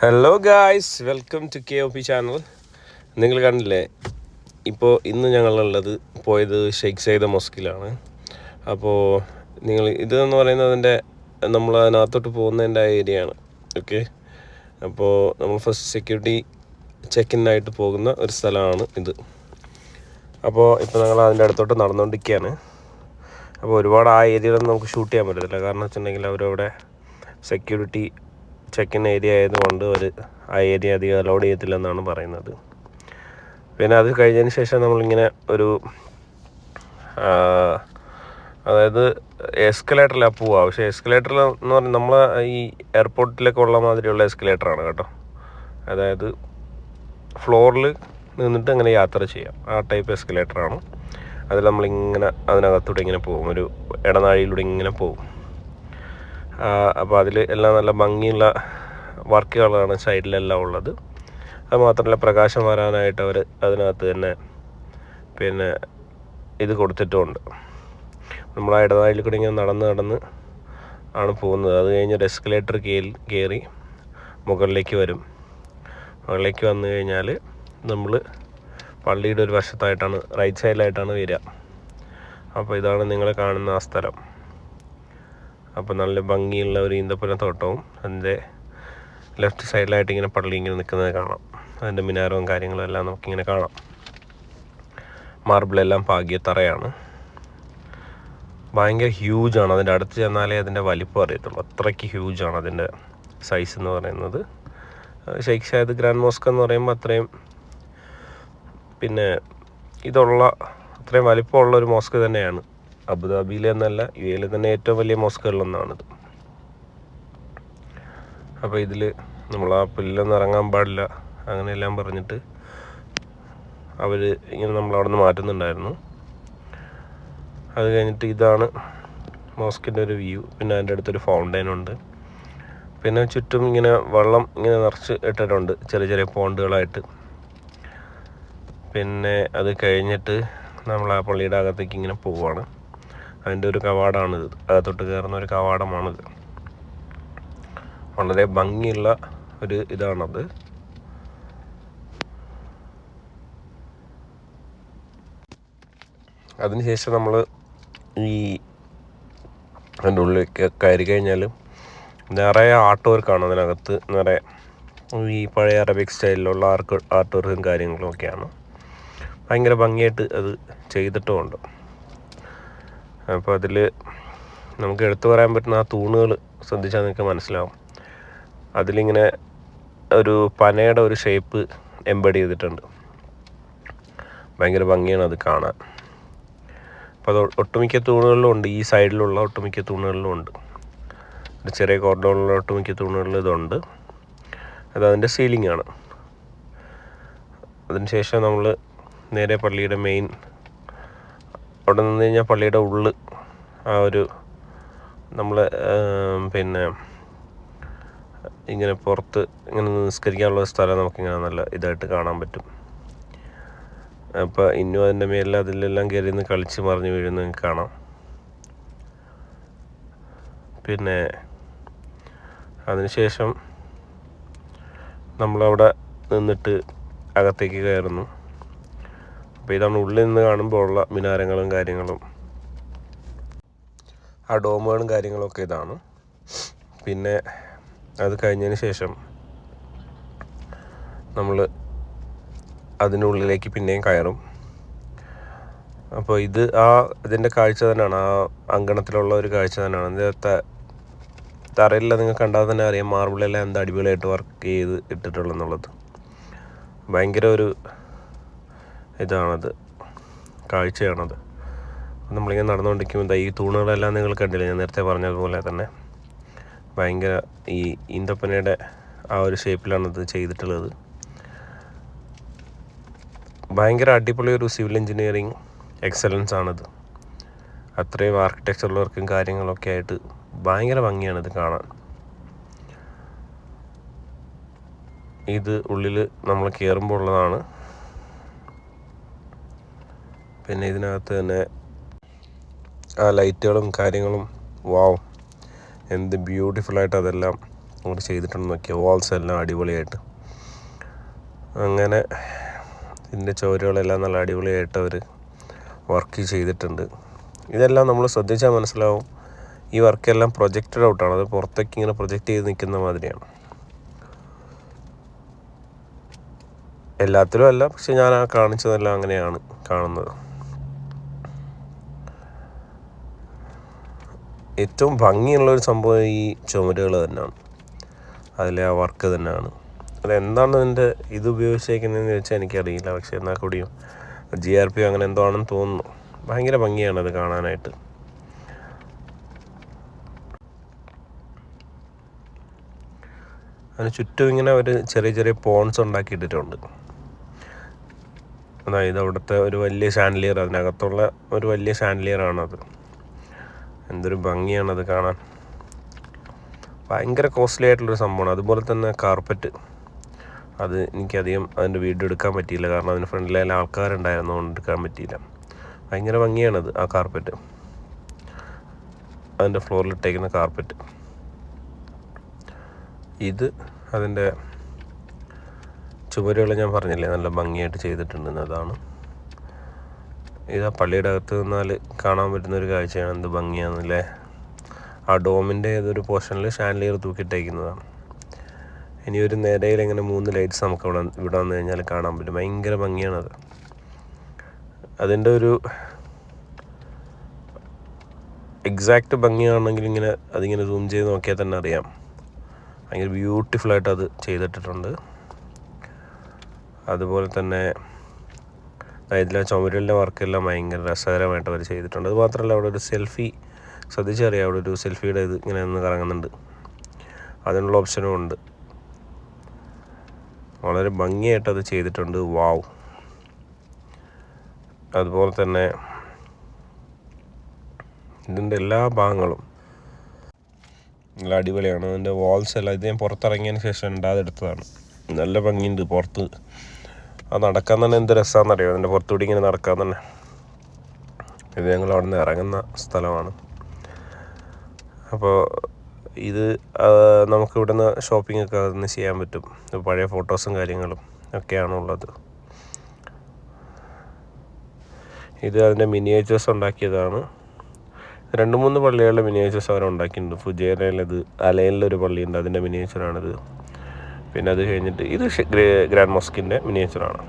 Hello guys, welcome to KOP channel. നിങ്ങൾ കണ്ടില്ലേ, ഇന്ന് ഞങ്ങളുള്ളത് പോയത് ഷെയ്ഖ് സയ്യിദ് മോസ്കിലാണ്. അപ്പോൾ ഇതെന്ന് പറയുന്നതിൻ്റെ നമ്മൾ അതിനകത്തോട്ട് പോകുന്നതിൻ്റെ ഏരിയയാണ്. ഓക്കെ, അപ്പോൾ നമ്മൾ ഫസ്റ്റ് സെക്യൂരിറ്റി ചെക്കിനായിട്ട് പോകുന്ന ഒരു സ്ഥലമാണ് ഇത്. അപ്പോൾ ഞങ്ങൾ അതിൻ്റെ അടുത്തോട്ട് നടന്നുകൊണ്ടിരിക്കുകയാണ്. അപ്പോൾ ഒരുപാട് ആ ഏരിയയിലൊന്നും നമുക്ക് ഷൂട്ട് ചെയ്യാൻ പറ്റത്തില്ല. കാരണം വെച്ചിട്ടുണ്ടെങ്കിൽ അവരവിടെ സെക്യൂരിറ്റി ചെക്കിൻ ഏരിയ ആയതുകൊണ്ട് ആ ഏരിയ അധികം അലോഡ് ചെയ്യത്തില്ലെന്നാണ് പറയുന്നത്. പിന്നെ അത് കഴിഞ്ഞതിന് ശേഷം നമ്മളിങ്ങനെ അതായത് എസ്കലേറ്ററിലാണ് പോവുക. പക്ഷേ എസ്കലേറ്ററിൽ എന്ന് പറഞ്ഞാൽ നമ്മൾ ഈ എയർപോർട്ടിലൊക്കെ ഉള്ള മാതിരിയുള്ള എസ്കലേറ്ററാണ് കേട്ടോ. അതായത് ഫ്ലോറിൽ നിന്നിട്ട് അങ്ങനെ യാത്ര ചെയ്യാം, ആ ടൈപ്പ് എസ്കലേറ്ററാണ്. അതിൽ നമ്മളിങ്ങനെ അതിനകത്തൂടെ ഇങ്ങനെ പോകും, ഒരു ഇടനാഴിയിലൂടെ ഇങ്ങനെ പോകും. അപ്പോൾ അതിൽ എല്ലാം നല്ല ഭംഗിയുള്ള വർക്കുകളാണ് സൈഡിലെല്ലാം ഉള്ളത്. അത് മാത്രമല്ല, പ്രകാശം വരാനായിട്ട് അവർ അതിനകത്ത് തന്നെ പിന്നെ ഇത് കൊടുത്തിട്ടുമുണ്ട്. നമ്മൾ ആ ഇടനാഴിയിൽ കൂടി ഇങ്ങനെ നടന്ന് ആണ് പോകുന്നത്. അത് കഴിഞ്ഞൊരു എസ്കലേറ്റർ കയറി മുകളിലേക്ക് വരും. മുകളിലേക്ക് വന്നു കഴിഞ്ഞാൽ നമ്മൾ പള്ളിയുടെ ഒരു വശത്തായിട്ടാണ്, റൈറ്റ് സൈഡിലായിട്ടാണ് വരിക. അപ്പോൾ ഇതാണ് നിങ്ങൾ കാണുന്ന ആ സ്ഥലം. അപ്പോൾ നല്ല ഭംഗിയുള്ള ഒരു ഈന്തപ്പന തോട്ടവും അതിൻ്റെ ലെഫ്റ്റ് സൈഡിലായിട്ട് ഇങ്ങനെ പള്ളി ഇങ്ങനെ നിൽക്കുന്നത് കാണാം. അതിൻ്റെ മിനാരവും കാര്യങ്ങളും എല്ലാം നമുക്കിങ്ങനെ കാണാം. മാർബിളെല്ലാം പാകിയ തറയാണ്. ഭയങ്കര ഹ്യൂജാണ്. അതിൻ്റെ അടുത്ത് ചെന്നാലേ അതിൻ്റെ വലിപ്പം അറിയത്തുള്ളൂ. അത്രയ്ക്ക് ഹ്യൂജാണ് അതിൻ്റെ സൈസ് എന്ന് പറയുന്നത്. ഷെയ്ഖ് സയ്യിദ് ഗ്രാൻഡ് മോസ്ക് എന്ന് പറയുമ്പോൾ അത്രയും അത്രയും വലിപ്പമുള്ള ഒരു മോസ്ക് തന്നെയാണ്. അബുദാബിയിലെ എന്നല്ല, UAE തന്നെ ഏറ്റവും വലിയ മോസ്കുകളിലൊന്നാണിത്. അപ്പോൾ ഇതിൽ നമ്മൾ ആ പുല്ലൊന്നും ഇറങ്ങാൻ പാടില്ല അങ്ങനെയെല്ലാം പറഞ്ഞിട്ട് അവർ ഇങ്ങനെ നമ്മളവിടെ നിന്ന് മാറ്റുന്നുണ്ടായിരുന്നു. അത് കഴിഞ്ഞിട്ട് ഇതാണ് മോസ്കിൻ്റെ ഒരു വ്യൂ. പിന്നെ അതിൻ്റെ അടുത്തൊരു ഫൗണ്ടൈനുണ്ട്. പിന്നെ ചുറ്റും ഇങ്ങനെ വെള്ളം ഇങ്ങനെ നിറച്ച് ഇട്ടിട്ടുണ്ട്, ചെറിയ ചെറിയ പോണ്ടുകളായിട്ട്. പിന്നെ അത് കഴിഞ്ഞിട്ട് നമ്മൾ ആ പള്ളിയുടെ അകത്തേക്ക് ഇങ്ങനെ പോവുകയാണ്. അതിൻ്റെ ഒരു കവാടമാണിത്, അകത്തോട്ട് കയറുന്ന ഒരു കവാടമാണിത്. വളരെ ഭംഗിയുള്ള ഒരു ഇതാണത്. അതിനുശേഷം നമ്മൾ അതിൻ്റെ ഉള്ളിലേക്ക് കയറി കഴിഞ്ഞാൽ നിറയെ ആർട്ട് വർക്കാണ് അതിനകത്ത്. നിറയെ ഈ പഴയ അറബിക് സ്റ്റൈലിലുള്ള ആർട്ട് വർക്കും കാര്യങ്ങളും ഒക്കെയാണ്. ഭയങ്കര ഭംഗിയായിട്ട് അത് ചെയ്തിട്ടുമുണ്ട്. അപ്പോൾ അതിൽ നമുക്ക് എടുത്തു പറയാൻ പറ്റുന്ന ആ തൂണുകൾ ശ്രദ്ധിച്ചാൽ നിങ്ങൾക്ക് മനസ്സിലാവും. അതിലിങ്ങനെ ഒരു പനയുടെ ഒരു ഷേപ്പ് എംബഡ് ചെയ്തിട്ടുണ്ട്. ഭയങ്കര ഭംഗിയാണ് അത് കാണാൻ. അപ്പോൾ അത് ഒട്ടുമിക്ക തൂണുകളിലും ഉണ്ട്, ഈ സൈഡിലുള്ള ഒട്ടുമിക്ക തൂണുകളിലും ഉണ്ട്. ഒരു ചെറിയ കോർഡറിലുള്ള ഒട്ടുമിക്ക തൂണുകളിലും ഇതുണ്ട്. അതതിൻ്റെ സീലിംഗ് ആണ്. അതിനുശേഷം നമ്മൾ നേരെ പള്ളിയുടെ മെയിൻ, അവിടെ നിന്ന് കഴിഞ്ഞാൽ പള്ളിയുടെ ഉള്ളിൽ ആ ഒരു നമ്മൾ പിന്നെ ഇങ്ങനെ പുറത്ത് ഇങ്ങനെ നിസ്കരിക്കാനുള്ള സ്ഥലം നമുക്കിങ്ങനെ നല്ല ഇതായിട്ട് കാണാൻ പറ്റും. അപ്പോൾ ഇന്നും അതിൻ്റെ മേലിൽ അതിലെല്ലാം കയറി നിന്ന് കളിച്ച് മറിഞ്ഞ് വീഴുന്ന നിങ്ങൾക്ക് കാണാം. പിന്നെ അതിനുശേഷം നമ്മളവിടെ നിന്നിട്ട് അകത്തേക്ക് കയറുന്നു. അപ്പോൾ ഇതാണ് ഉള്ളിൽ നിന്ന് കാണുമ്പോൾ ഉള്ള മിനാരങ്ങളും കാര്യങ്ങളും, ആ ഡോമുകളും കാര്യങ്ങളൊക്കെ ഇതാണ്. പിന്നെ അത് കഴിഞ്ഞതിന് ശേഷം നമ്മൾ അതിനുള്ളിലേക്ക് പിന്നെയും കയറും. അപ്പോൾ ഇതിൻ്റെ കാഴ്ച തന്നെയാണ്, ആ അങ്കണത്തിലുള്ള ഒരു കാഴ്ച തന്നെയാണ്. ഇതിൻ്റെ തറയിലെല്ലാം നിങ്ങൾ കണ്ടാൽ തന്നെ അറിയാം, മാർബിളെല്ലാം എന്താ അടിപൊളിയായിട്ട് വർക്ക് ചെയ്ത് ഇട്ടിട്ടുള്ളതെന്നുള്ളത്. ഭയങ്കര ഒരു ഇതാണത്, കാഴ്ചയാണത്. നമ്മളിങ്ങനെ നടന്നുകൊണ്ടിരിക്കുമ്പോൾ ഈ തൂണുകളെല്ലാം നിങ്ങൾ കണ്ടില്ല, ഞാൻ നേരത്തെ പറഞ്ഞതുപോലെ തന്നെ ഭയങ്കര ഈ ഈന്തപ്പനയുടെ ആ ഒരു ഷേപ്പിലാണത് ചെയ്തിട്ടുള്ളത്. ഭയങ്കര അടിപൊളി ഒരു സിവിൽ എഞ്ചിനീയറിങ് എക്സലൻസ് ആണിത്. അത്രയും ആർക്കിടെക്ചറൽ വർക്കും കാര്യങ്ങളൊക്കെ ആയിട്ട് ഭയങ്കര ഭംഗിയാണിത് കാണാൻ. ഇത് ഉള്ളിൽ നമ്മൾ കയറുമ്പോൾ ഉള്ളതാണ്. പിന്നെ ഇതിനകത്ത് തന്നെ ആ ലൈറ്റുകളും കാര്യങ്ങളും, വാവ്, എന്ത് ബ്യൂട്ടിഫുള്ളായിട്ട് അതെല്ലാം അവർ ചെയ്തിട്ടുണ്ടെന്ന് നോക്കിയാൽ വാൾസ് എല്ലാം അടിപൊളിയായിട്ട്. അങ്ങനെ ഇതിൻ്റെ ചുവരുകളെല്ലാം നല്ല അടിപൊളിയായിട്ട് അവർ വർക്ക് ചെയ്തിട്ടുണ്ട്. ഇതെല്ലാം നമ്മൾ ശ്രദ്ധിച്ചാൽ മനസ്സിലാവും ഈ വർക്കെല്ലാം പ്രൊജക്റ്റഡ് ഔട്ടാണ്. അത് പുറത്തേക്ക് ഇങ്ങനെ പ്രൊജക്റ്റ് ചെയ്ത് നിൽക്കുന്ന മാതിരിയാണ്. എല്ലാത്തിലും അല്ല, പക്ഷെ ഞാൻ ആ കാണിച്ചതെല്ലാം അങ്ങനെയാണ് കാണുന്നത്. ഏറ്റവും ഭംഗിയുള്ളൊരു സംഭവം ഈ ചുമരുകൾ തന്നെയാണ്, അതിലെ ആ വർക്ക് തന്നെയാണ്. അതെന്താണ് ഇതിൻ്റെ ഇത് ഉപയോഗിച്ചേക്കുന്നതെന്ന് ചോദിച്ചാൽ എനിക്കറിയില്ല. പക്ഷേ എന്നാൽ കൂടിയും GRP അങ്ങനെ എന്തോ ആണെന്ന് തോന്നുന്നു. ഭയങ്കര ഭംഗിയാണത് കാണാനായിട്ട്. അതിന് ചുറ്റും ഇങ്ങനെ ഒരു ചെറിയ ചെറിയ പോൺസ് ഉണ്ടാക്കിയിട്ടിട്ടുണ്ട്. അതായത് അവിടുത്തെ ഒരു വലിയ ഷാൻഡിലിയർ, അതിനകത്തുള്ള ഒരു വലിയ ഷാൻഡിലിയറാണത്. എന്തൊരു ഭംഗിയാണത് കാണാൻ. ഭയങ്കര കോസ്റ്റ്ലി ആയിട്ടുള്ളൊരു സംഭവമാണ്. അതുപോലെ തന്നെ കാർപ്പറ്റ്, അത് എനിക്കധികം അതിൻ്റെ വീഡിയോ എടുക്കാൻ പറ്റിയില്ല, കാരണം അതിന് ഫ്രണ്ടിലെല്ലാം ആൾക്കാരുണ്ടായിരുന്നുകൊണ്ട് എടുക്കാൻ പറ്റിയില്ല. ഭയങ്കര ഭംഗിയാണത്, ആ കാർപ്പറ്റ്, അതിൻ്റെ ഫ്ലോറിലിട്ടേക്കുന്ന കാർപ്പറ്റ്. ഇത് അതിൻ്റെ ചുവരുകൾ ഞാൻ പറഞ്ഞില്ലേ നല്ല ഭംഗിയായിട്ട് ചെയ്തിട്ടുണ്ട്. അതാണ് ഇതാ പള്ളിയുടെ അകത്ത് നിന്നാൽ കാണാൻ പറ്റുന്നൊരു കാഴ്ചയാണ്. എന്ത് ഭംഗിയാണെന്നല്ലേ. ആ ഡോമിൻ്റെ ഏതൊരു പോർഷനിൽ ഷാൻഡിലിയർ തൂക്കിയിട്ടേക്കുന്നതാണ്. ഇനി ഒരു നിരയിൽ ഇങ്ങനെ 3 ലൈറ്റ്സ് നമുക്ക് ഇവിടെ വന്നു കഴിഞ്ഞാൽ കാണാൻ പറ്റും. ഭയങ്കര ഭംഗിയാണത്. അതിൻ്റെ ഒരു എക്സാക്റ്റ് ഭംഗിയാണെങ്കിൽ ഇങ്ങനെ അതിങ്ങനെ സൂം ചെയ്ത് നോക്കിയാൽ തന്നെ അറിയാം. ഭയങ്കര ബ്യൂട്ടിഫുള്ളായിട്ട് അത് ചെയ്തിട്ടിട്ടുണ്ട്. അതുപോലെ തന്നെ ഇതിലെ ചുമരുകളുടെ വർക്കെല്ലാം ഭയങ്കര രസകരമായിട്ട് അവർ ചെയ്തിട്ടുണ്ട്. അത് മാത്രമല്ല അവിടെ ഒരു സെൽഫി, ശ്രദ്ധിച്ചറിയാം, അവിടെ ഒരു സെൽഫിയുടെ ഇത് ഇങ്ങനെ ഒന്ന് കറങ്ങുന്നുണ്ട്. അതിനുള്ള ഓപ്ഷനും ഉണ്ട്. വളരെ ഭംഗിയായിട്ടത് ചെയ്തിട്ടുണ്ട്. വാവ്. അതുപോലെ തന്നെ ഇതിൻ്റെ എല്ലാ ഭാഗങ്ങളും നല്ല അടിപൊളിയാണ്. അതിൻ്റെ വാൾസ് എല്ലാം ഇത് ഞാൻ പുറത്തിറങ്ങിയതിന് ശേഷം ഉണ്ടാതെടുത്തതാണ്. നല്ല ഭംഗിയുണ്ട് പുറത്ത്. അത് നടക്കാൻ തന്നെ എന്ത് രസമാണെന്നറിയോ, അതിൻ്റെ പുറത്തുകൂടി ഇങ്ങനെ നടക്കാൻ തന്നെ. ഇത് ഞങ്ങൾ അവിടെ നിന്ന് ഇറങ്ങുന്ന സ്ഥലമാണ്. അപ്പോൾ ഇത് നമുക്ക് ഇവിടുന്ന് ഷോപ്പിംഗ് ഒക്കെ അതിന് ചെയ്യാൻ പറ്റും. പഴയ ഫോട്ടോസും കാര്യങ്ങളും ഒക്കെയാണുള്ളത്. ഇത് അതിൻ്റെ മിനിയേച്ചേഴ്സ് ഉണ്ടാക്കിയതാണ്. 2-3 പള്ളികളുടെ മിനിയേച്ചേഴ്സ് അവർ ഉണ്ടാക്കിയിട്ടുണ്ട്. ഫുജേറയിലത്, അലയിലൊരു പള്ളിയുണ്ട്, അതിൻ്റെ മിനിയേച്ചറാണിത്. പിന്നെ അത് കഴിഞ്ഞിട്ട് ഇത് ഗ്രാൻഡ് മോസ്കിൻ്റെ മിനിയേച്ചറാണ്.